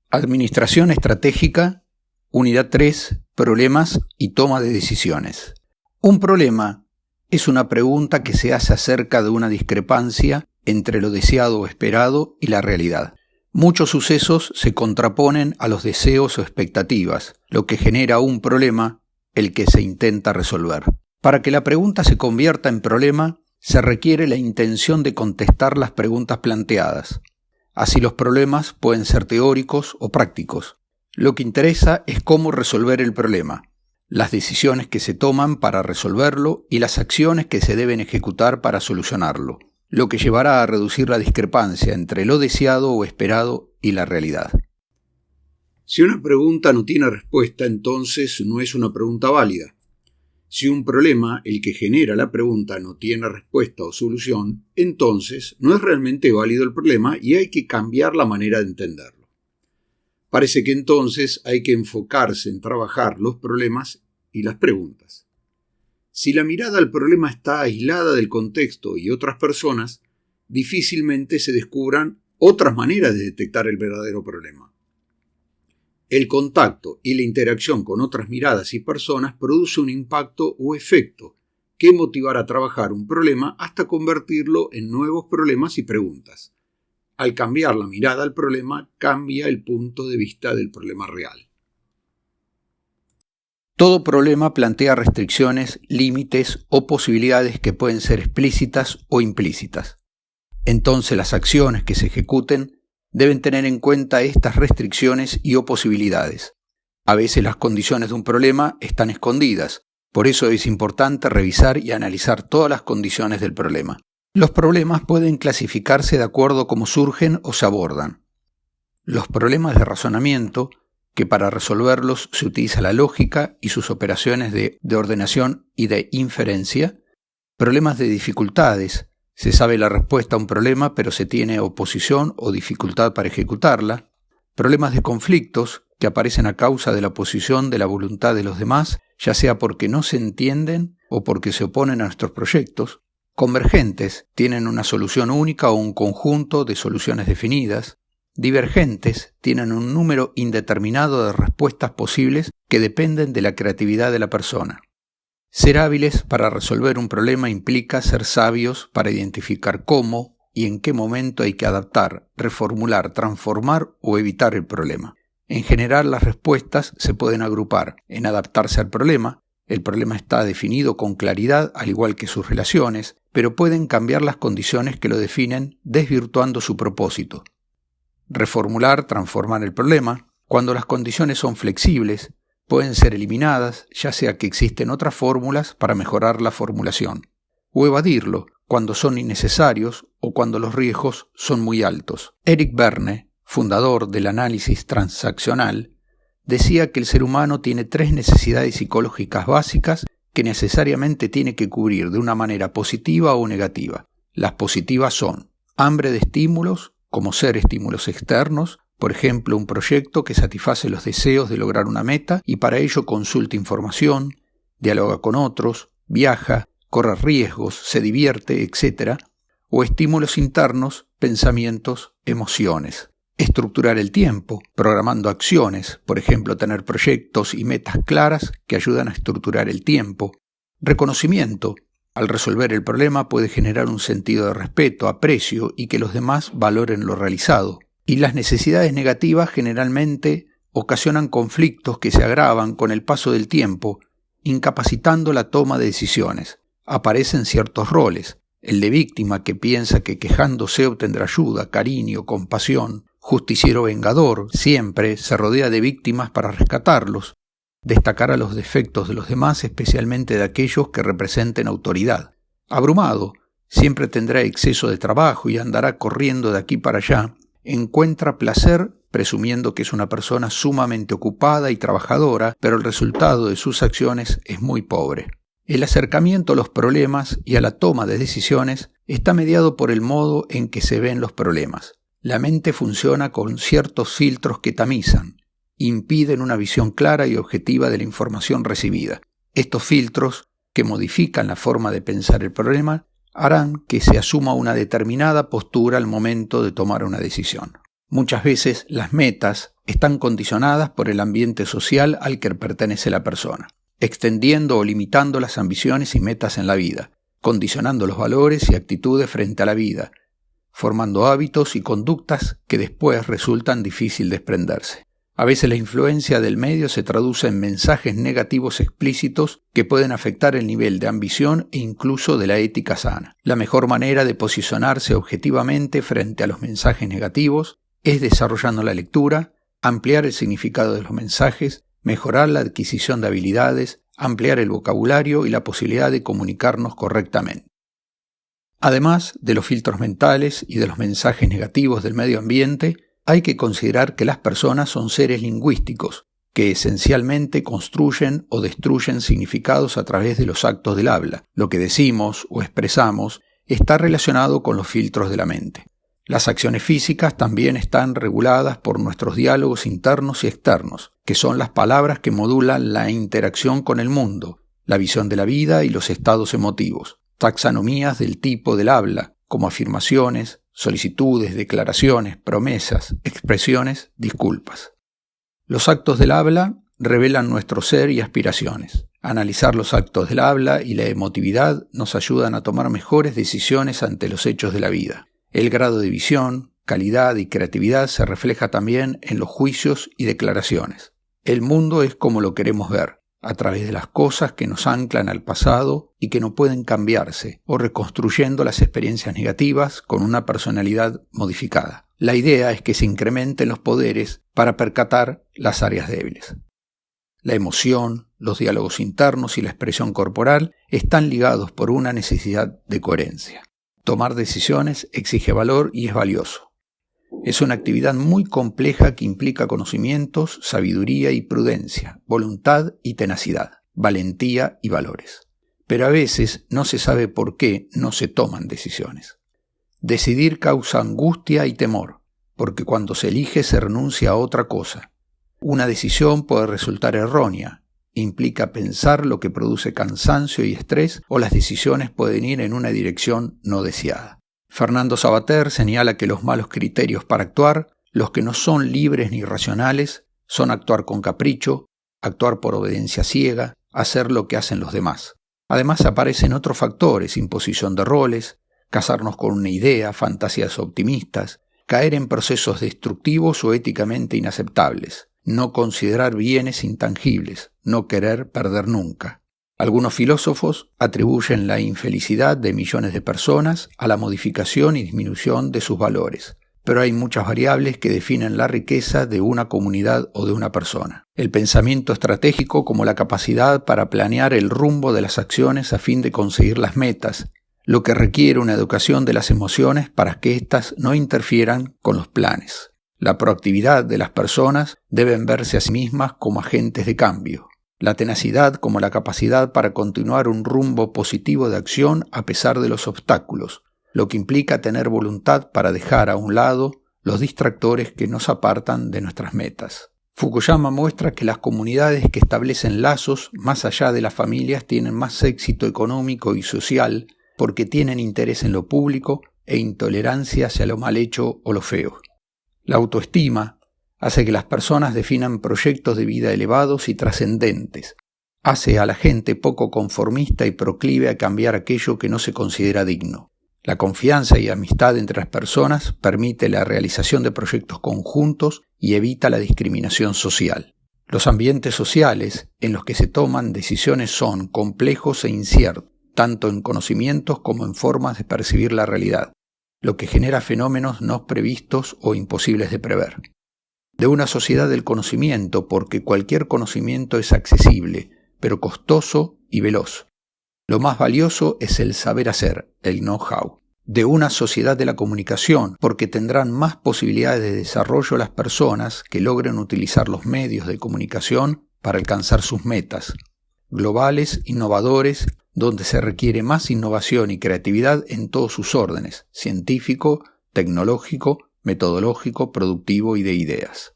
Administración estratégica, unidad 3, problemas y toma de decisiones. Un problema es una pregunta que se hace acerca de una discrepancia entre lo deseado o esperado y la realidad. Muchos sucesos se contraponen a los deseos o expectativas, lo que genera un problema, el que se intenta resolver. Para que la pregunta se convierta en problema, se requiere la intención de contestar las preguntas planteadas. Así los problemas pueden ser teóricos o prácticos. Lo que interesa es cómo resolver el problema, las decisiones que se toman para resolverlo y las acciones que se deben ejecutar para solucionarlo, lo que llevará a reducir la discrepancia entre lo deseado o esperado y la realidad. Si una pregunta no tiene respuesta, entonces no es una pregunta válida. Si un problema, el que genera la pregunta, no tiene respuesta o solución, entonces no es realmente válido el problema y hay que cambiar la manera de entenderlo. Parece que entonces hay que enfocarse en trabajar los problemas y las preguntas. Si la mirada al problema está aislada del contexto y otras personas, difícilmente se descubran otras maneras de detectar el verdadero problema. El contacto y la interacción con otras miradas y personas produce un impacto o efecto que motivará a trabajar un problema hasta convertirlo en nuevos problemas y preguntas. Al cambiar la mirada al problema, cambia el punto de vista del problema real. Todo problema plantea restricciones, límites o posibilidades que pueden ser explícitas o implícitas. Entonces las acciones que se ejecuten deben tener en cuenta estas restricciones y o posibilidades. A veces las condiciones de un problema están escondidas, por eso es importante revisar y analizar todas las condiciones del problema. Los problemas pueden clasificarse de acuerdo a cómo surgen o se abordan. Los problemas de razonamiento, que para resolverlos se utiliza la lógica y sus operaciones de ordenación y de inferencia. Problemas de dificultades. Se sabe la respuesta a un problema, pero se tiene oposición o dificultad para ejecutarla. Problemas de conflictos, que aparecen a causa de la oposición de la voluntad de los demás, ya sea porque no se entienden o porque se oponen a nuestros proyectos. Convergentes, tienen una solución única o un conjunto de soluciones definidas. Divergentes, tienen un número indeterminado de respuestas posibles que dependen de la creatividad de la persona. Ser hábiles para resolver un problema implica ser sabios para identificar cómo y en qué momento hay que adaptar, reformular, transformar o evitar el problema. En general, las respuestas se pueden agrupar en adaptarse al problema. El problema está definido con claridad, al igual que sus relaciones, pero pueden cambiar las condiciones que lo definen, desvirtuando su propósito. Reformular, transformar el problema. Cuando las condiciones son flexibles, pueden ser eliminadas, ya sea que existen otras fórmulas para mejorar la formulación, o evadirlo cuando son innecesarios o cuando los riesgos son muy altos. Eric Berne, fundador del análisis transaccional, decía que el ser humano tiene 3 necesidades psicológicas básicas que necesariamente tiene que cubrir de una manera positiva o negativa. Las positivas son hambre de estímulos, como ser estímulos externos, por ejemplo, un proyecto que satisface los deseos de lograr una meta y para ello consulta información, dialoga con otros, viaja, corre riesgos, se divierte, etc. O estímulos internos, pensamientos, emociones. Estructurar el tiempo, programando acciones, por ejemplo, tener proyectos y metas claras que ayudan a estructurar el tiempo. Reconocimiento. Al resolver el problema puede generar un sentido de respeto, aprecio y que los demás valoren lo realizado. Y las necesidades negativas generalmente ocasionan conflictos que se agravan con el paso del tiempo, incapacitando la toma de decisiones. Aparecen ciertos roles: el de víctima, que piensa que quejándose obtendrá ayuda, cariño, compasión; justiciero vengador, siempre se rodea de víctimas para rescatarlos; destacará los defectos de los demás, especialmente de aquellos que representen autoridad; abrumado, siempre tendrá exceso de trabajo y andará corriendo de aquí para allá; encuentra placer presumiendo que es una persona sumamente ocupada y trabajadora, pero el resultado de sus acciones es muy pobre. El acercamiento a los problemas y a la toma de decisiones está mediado por el modo en que se ven los problemas. La mente funciona con ciertos filtros que tamizan, impiden una visión clara y objetiva de la información recibida. Estos filtros, que modifican la forma de pensar el problema, harán que se asuma una determinada postura al momento de tomar una decisión. Muchas veces las metas están condicionadas por el ambiente social al que pertenece la persona, extendiendo o limitando las ambiciones y metas en la vida, condicionando los valores y actitudes frente a la vida, formando hábitos y conductas que después resultan difícil desprenderse. A veces la influencia del medio se traduce en mensajes negativos explícitos que pueden afectar el nivel de ambición e incluso de la ética sana. La mejor manera de posicionarse objetivamente frente a los mensajes negativos es desarrollando la lectura, ampliar el significado de los mensajes, mejorar la adquisición de habilidades, ampliar el vocabulario y la posibilidad de comunicarnos correctamente. Además de los filtros mentales y de los mensajes negativos del medio ambiente, hay que considerar que las personas son seres lingüísticos, que esencialmente construyen o destruyen significados a través de los actos del habla. Lo que decimos o expresamos está relacionado con los filtros de la mente. Las acciones físicas también están reguladas por nuestros diálogos internos y externos, que son las palabras que modulan la interacción con el mundo, la visión de la vida y los estados emotivos. Taxonomías del tipo del habla, como afirmaciones, solicitudes, declaraciones, promesas, expresiones, disculpas. Los actos del habla revelan nuestro ser y aspiraciones. Analizar los actos del habla y la emotividad nos ayudan a tomar mejores decisiones ante los hechos de la vida. El grado de visión, calidad y creatividad se refleja también en los juicios y declaraciones. El mundo es como lo queremos ver, a través de las cosas que nos anclan al pasado y que no pueden cambiarse, o reconstruyendo las experiencias negativas con una personalidad modificada. La idea es que se incrementen los poderes para percatar las áreas débiles. La emoción, los diálogos internos y la expresión corporal están ligados por una necesidad de coherencia. Tomar decisiones exige valor y es valioso. Es una actividad muy compleja que implica conocimientos, sabiduría y prudencia, voluntad y tenacidad, valentía y valores. Pero a veces no se sabe por qué no se toman decisiones. Decidir causa angustia y temor, porque cuando se elige se renuncia a otra cosa. Una decisión puede resultar errónea, implica pensar lo que produce cansancio y estrés, o las decisiones pueden ir en una dirección no deseada. Fernando Savater señala que los malos criterios para actuar, los que no son libres ni racionales, son actuar con capricho, actuar por obediencia ciega, hacer lo que hacen los demás. Además aparecen otros factores, imposición de roles, casarnos con una idea, fantasías optimistas, caer en procesos destructivos o éticamente inaceptables, no considerar bienes intangibles, no querer perder nunca. Algunos filósofos atribuyen la infelicidad de millones de personas a la modificación y disminución de sus valores, pero hay muchas variables que definen la riqueza de una comunidad o de una persona. El pensamiento estratégico como la capacidad para planear el rumbo de las acciones a fin de conseguir las metas, lo que requiere una educación de las emociones para que éstas no interfieran con los planes. La proactividad de las personas deben verse a sí mismas como agentes de cambio. La tenacidad como la capacidad para continuar un rumbo positivo de acción a pesar de los obstáculos, lo que implica tener voluntad para dejar a un lado los distractores que nos apartan de nuestras metas. Fukuyama muestra que las comunidades que establecen lazos más allá de las familias tienen más éxito económico y social porque tienen interés en lo público e intolerancia hacia lo mal hecho o lo feo. La autoestima hace que las personas definan proyectos de vida elevados y trascendentes. Hace a la gente poco conformista y proclive a cambiar aquello que no se considera digno. La confianza y amistad entre las personas permite la realización de proyectos conjuntos y evita la discriminación social. Los ambientes sociales en los que se toman decisiones son complejos e inciertos, tanto en conocimientos como en formas de percibir la realidad, lo que genera fenómenos no previstos o imposibles de prever. De una sociedad del conocimiento, porque cualquier conocimiento es accesible, pero costoso y veloz. Lo más valioso es el saber hacer, el know-how. De una sociedad de la comunicación, porque tendrán más posibilidades de desarrollo las personas que logren utilizar los medios de comunicación para alcanzar sus metas. Globales, innovadores, donde se requiere más innovación y creatividad en todos sus órdenes, científico, tecnológico, metodológico, productivo y de ideas.